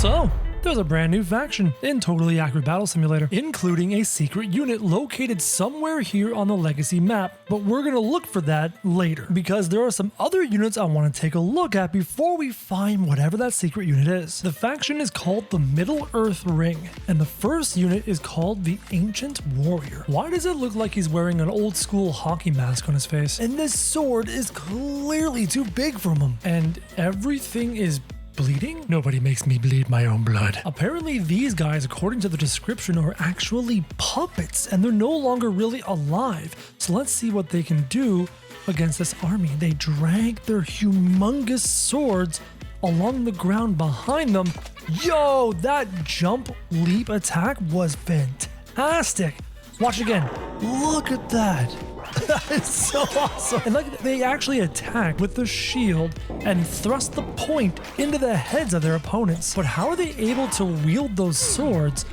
So, there's a brand new faction in Totally Accurate Battle Simulator, including a secret unit located somewhere here on the Legacy map, but we're gonna look for that later, because there are some other units I want to take a look at before we find whatever that secret unit is. The faction is called the Middle-earth Ring, and the first unit is called the Ancient Warrior. Why does it look like he's wearing an old-school hockey mask on his face? And this sword is clearly too big for him, and everything is bleeding? Nobody makes me bleed my own blood. Apparently these guys, according to the description, are actually puppets and they're no longer really alive. So let's see what they can do against this army. They drag their humongous swords along the ground behind them. Yo, that jump leap attack was fantastic. Watch again. Look at that. That is so awesome. And like, they actually attack with the shield and thrust the point into the heads of their opponents. But how are they able to wield those swords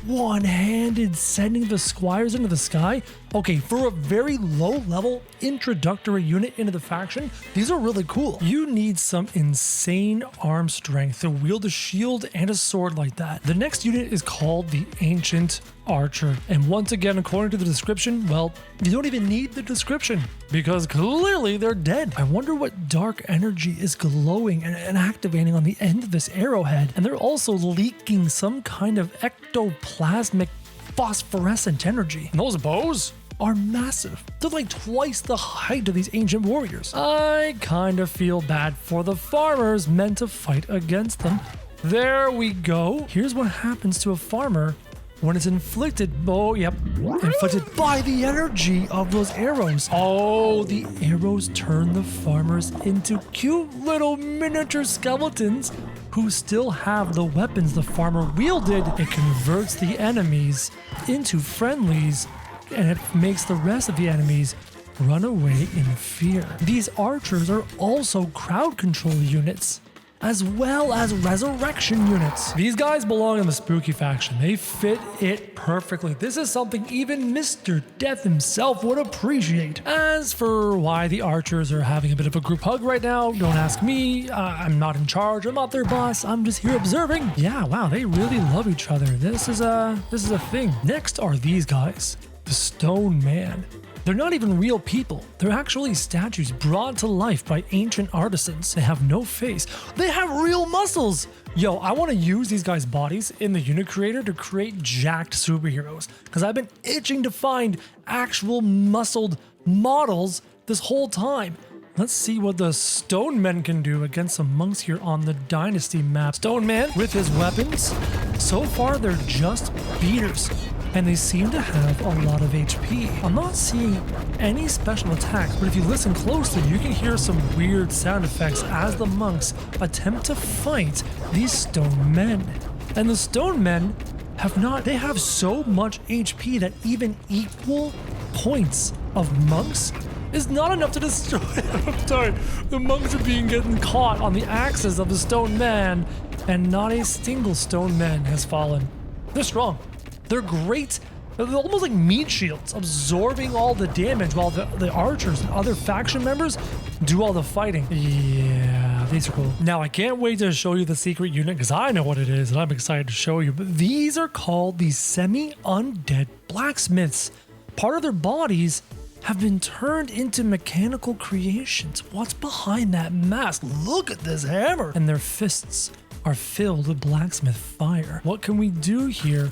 one-handed, sending the squires into the sky? Okay, for a very low-level introductory unit into the faction, these are really cool. You need some insane arm strength to wield a shield and a sword like that. The next unit is called the Ancient Archer. And once again, according to the description, well, you don't even need the description because clearly they're dead. I wonder what dark energy is glowing and activating on the end of this arrowhead. And they're also leaking some kind of ectoplasmic phosphorescent energy. And those bows are massive. They're like twice the height of these ancient warriors. I kind of feel bad for the farmers meant to fight against them. There we go. Here's what happens to a farmer when it's inflicted by the energy of those arrows. Oh, the arrows turn the farmers into cute little miniature skeletons who still have the weapons the farmer wielded. It converts the enemies into friendlies, and it makes the rest of the enemies run away in fear. These archers are also crowd control units, as well as resurrection units. These guys belong in the spooky faction. They fit it perfectly. This is something even Mr. Death himself would appreciate. As for why the archers are having a bit of a group hug right now, don't ask me. I'm not in charge. I'm not their boss. I'm just here observing. Yeah, wow, they really love each other. This is a thing. Next are these guys, the Stone Man. They're not even real people. They're actually statues brought to life by ancient artisans. They have no face. They have real muscles. Yo, I want to use these guys' bodies in the unit creator to create jacked superheroes, because I've been itching to find actual muscled models this whole time. Let's see what the Stone Men can do against some monks here on the Dynasty map. Stone Man with his weapons. So far, they're just beaters, and they seem to have a lot of HP. I'm not seeing any special attacks, but if you listen closely, you can hear some weird sound effects as the monks attempt to fight these Stone Men. And the Stone Men they have so much HP that even equal points of monks is not enough to destroy them. I'm sorry, the monks are getting caught on the axes of the Stone Man, and not a single Stone Man has fallen. They're strong. They're great. They're almost like meat shields, absorbing all the damage while the archers and other faction members do all the fighting. Yeah, these are cool. Now, I can't wait to show you the secret unit because I know what it is and I'm excited to show you. But these are called the semi-undead blacksmiths. Part of their bodies have been turned into mechanical creations. What's behind that mask? Look at this hammer. And their fists are filled with blacksmith fire. What can we do here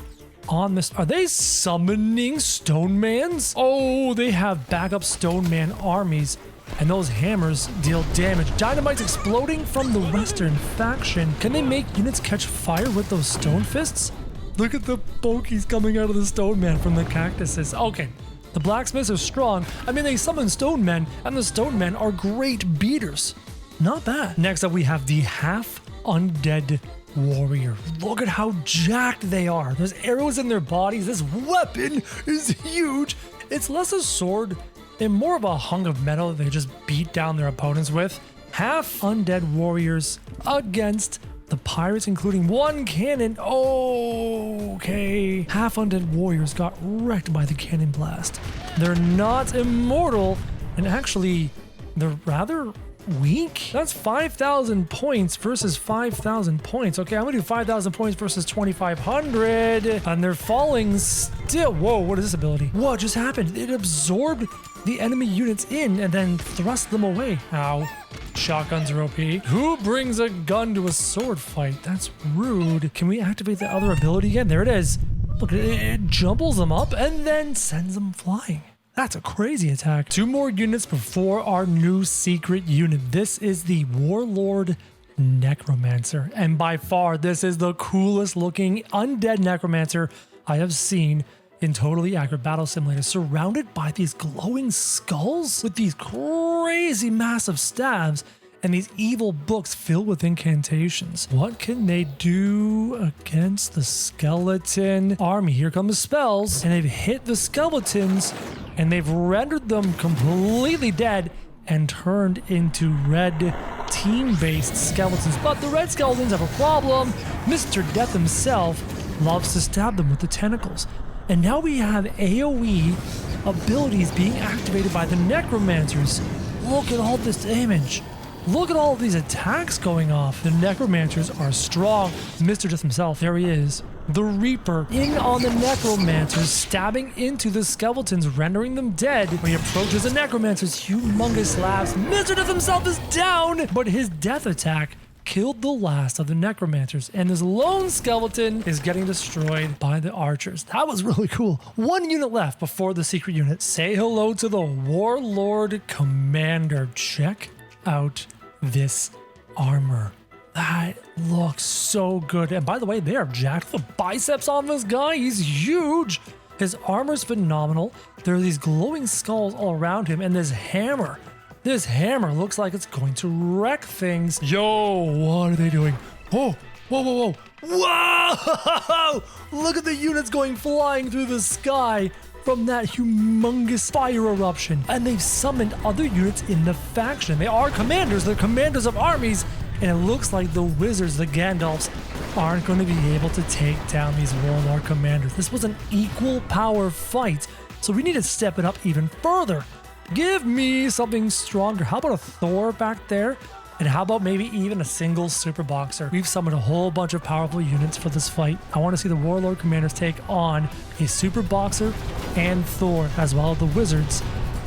on this? Are they summoning Stone Mans? Oh, they have backup Stone Man armies, and those hammers deal damage. Dynamite's exploding from the Western faction. Can they make units catch fire with those stone fists? Look at the pokies coming out of the Stone Man from the cactuses. Okay, the blacksmiths are strong. I mean, they summon Stone Men, and the Stone Men are great beaters. Not bad. Next up, we have the half-undead warrior. Look at how jacked they are. There's arrows in their bodies. This weapon is huge. It's less a sword and more of a hunk of metal that they just beat down their opponents with. Half undead warriors against the pirates, including one cannon. Okay. Half undead warriors got wrecked by the cannon blast. They're not immortal, and actually, they're rather weak? That's 5,000 points versus 5,000 points. Okay, I'm gonna do 5,000 points versus 2,500. And they're falling still. Whoa, what is this ability? What just happened? It absorbed the enemy units in and then thrust them away. Ow. Shotguns are OP. Who brings a gun to a sword fight? That's rude. Can we activate the other ability again? There it is. Look, it jumbles them up and then sends them flying. That's a crazy attack. 2 more units before our new secret unit. This is the Warlord Necromancer. And by far, this is the coolest looking undead Necromancer I have seen in Totally Accurate Battle Simulator, surrounded by these glowing skulls with these crazy massive stabs and these evil books filled with incantations. What can they do against the skeleton army? Here come the spells, and they've hit the skeletons and they've rendered them completely dead and turned into red team-based skeletons. But the red skeletons have a problem. Mr. Death himself loves to stab them with the tentacles. And now we have AoE abilities being activated by the Necromancers. Look at all this damage. Look at all of these attacks going off. The Necromancers are strong. Mr. Death himself, there he is. The Reaper in on the Necromancers, stabbing into the skeletons, rendering them dead. When he approaches the Necromancers, humongous slabs. Mr. Death himself is down, but his death attack killed the last of the Necromancers, and this lone skeleton is getting destroyed by the archers. That was really cool. 1 unit left before the secret unit. Say hello to the Warlord Commander. Check out this armor. That looks so good. And by the way, they are jacked. The biceps on this guy, he's huge. His armor's phenomenal. There are these glowing skulls all around him, and this hammer. This hammer looks like it's going to wreck things. Yo, what are they doing? Oh, whoa, whoa, whoa. Whoa! Look at the units going flying through the sky from that humongous fire eruption. And they've summoned other units in the faction. They are commanders. They're commanders of armies. And it looks like the wizards, the Gandalfs, aren't going to be able to take down these Warlord commanders. This was an equal power fight. So we need to step it up even further. Give me something stronger. How about a Thor back there? And how about maybe even a single super boxer? We've summoned a whole bunch of powerful units for this fight. I want to see the Warlord commanders take on a super boxer and Thor, as well as the wizards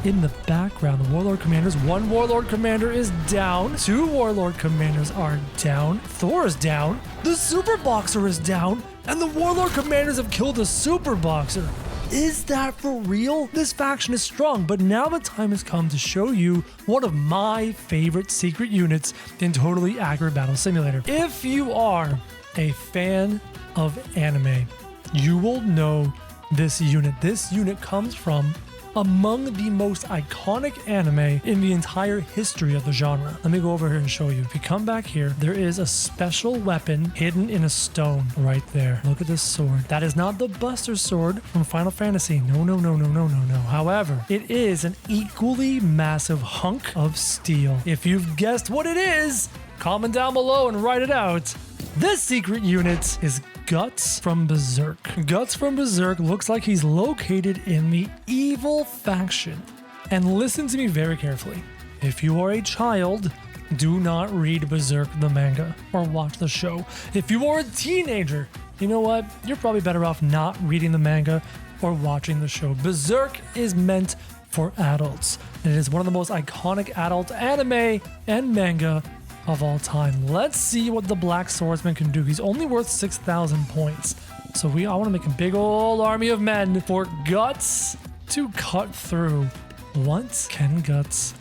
in the background. The Warlord commanders, 1 Warlord commander is down. 2 Warlord commanders are down. Thor is down. The super boxer is down. And the Warlord commanders have killed the super boxer. Is that for real? This faction is strong, but now the time has come to show you one of my favorite secret units in Totally Accurate Battle Simulator. If you are a fan of anime, you will know this unit. This unit comes from among the most iconic anime in the entire history of the genre. Let me go over here and show you. If you come back here, there is a special weapon hidden in a stone right there. Look at this sword. That is not the Buster Sword from Final Fantasy. No, no, no, no, no, no, no. However, it is an equally massive hunk of steel. If you've guessed what it is, comment down below and write it out. This secret unit is Guts from Berserk. Guts from Berserk looks like he's located in the evil faction. And listen to me very carefully. If you are a child, do not read Berserk the manga or watch the show. If you are a teenager, you know what? You're probably better off not reading the manga or watching the show. Berserk is meant for adults. And it is one of the most iconic adult anime and manga of all time. Let's see what the Black Swordsman can do. He's only worth 6,000 points. So I want to make a big old army of men for Guts to cut through. What can Guts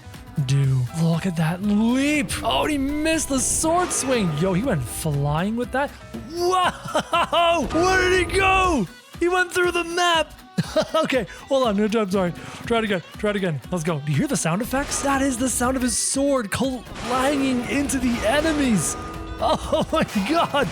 do? Look at that leap. Oh, he missed the sword swing. Yo, he went flying with that. Whoa! Where did he go? He went through the map. Okay, hold on. No, I'm sorry. Try it again. Try it again. Let's go. Do you hear the sound effects? That is the sound of his sword clanging into the enemies. Oh my god.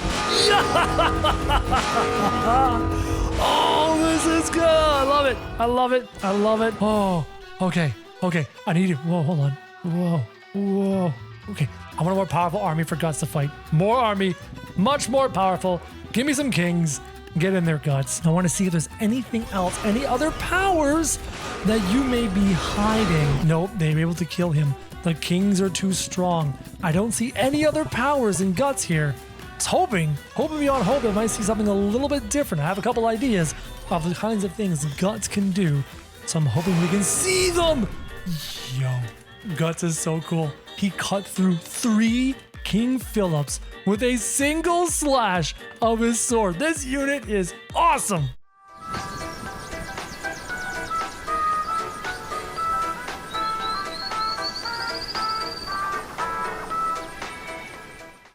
Oh, this is good. I love it. I love it. I love it. Oh, okay. Okay. I need you. Whoa, hold on. Whoa. Whoa. Okay. I want a more powerful army for Guts to fight. More army. Much more powerful. Give me some kings. Get in there, Guts. I want to see if there's anything else, any other powers that you may be hiding. Nope, they were able to kill him The kings are too strong. I don't see any other powers in Guts here. It's hoping beyond hope I might see something a little bit different. I have a couple ideas of the kinds of things Guts can do, so I'm hoping we can see them. Yo, Guts is so cool. He cut through 3 King Philips with a single slash of his sword. This unit is awesome.